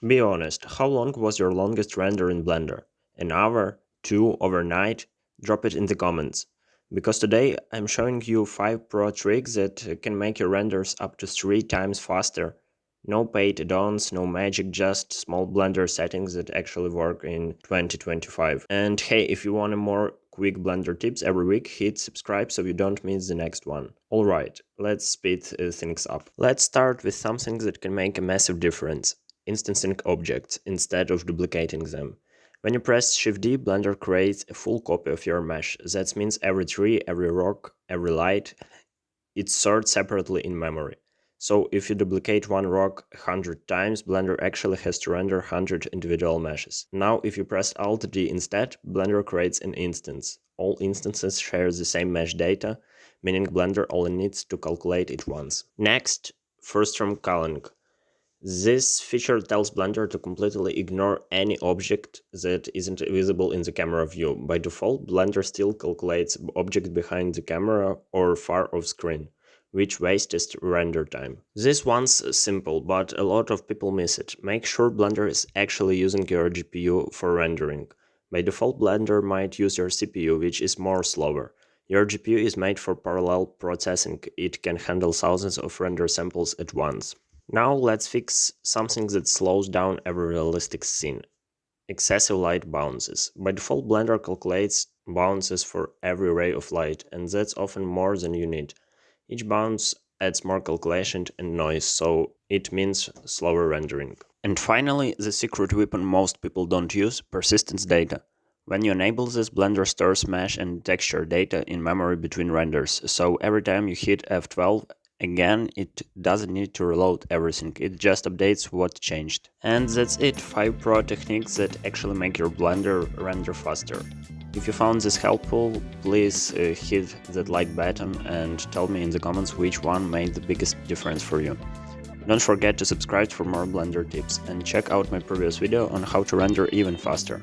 Be honest, how long was your longest render in Blender? An hour? Two? Overnight? Drop it in the comments. Because today I'm showing you 5 pro tricks that can make your renders up to 3 times faster. No paid add-ons, no magic, just small Blender settings that actually work in 2025. And hey, if you want a more quick Blender tips every week, hit subscribe so you don't miss the next one. Alright, let's speed things up. Let's start with something that can make a massive difference: instancing objects instead of duplicating them. When you press Shift D, Blender creates a full copy of your mesh. That means every tree, every rock, every light, it's stored separately in memory. So if you duplicate one rock 100 times, Blender actually has to render 100 individual meshes. Now if you press Alt D instead, Blender creates an instance. All instances share the same mesh data, meaning Blender only needs to calculate it once. Next, Frustum Culling. This feature tells Blender to completely ignore any object that isn't visible in the camera view. By default, Blender still calculates object behind the camera or far off screen, which wastes render time. This one's simple, but a lot of people miss it. Make sure Blender is actually using your GPU for rendering. By default, Blender might use your CPU, which is more slower. Your GPU is made for parallel processing. It can handle thousands of render samples at once. Now let's fix something that slows down every realistic scene: excessive light bounces. By default, Blender calculates bounces for every ray of light, and that's often more than you need. Each bounce adds more calculation and noise, so it means slower rendering. And finally, the secret weapon most people don't use: persistence data. When you enable this, Blender stores mesh and texture data in memory between renders, so every time you hit F12 again, it doesn't need to reload everything, it just updates what changed. And that's it, 5 pro techniques that actually make your Blender render faster. If you found this helpful, please hit that like button and tell me in the comments which one made the biggest difference for you. Don't forget to subscribe for more Blender tips, and check out my previous video on how to render even faster.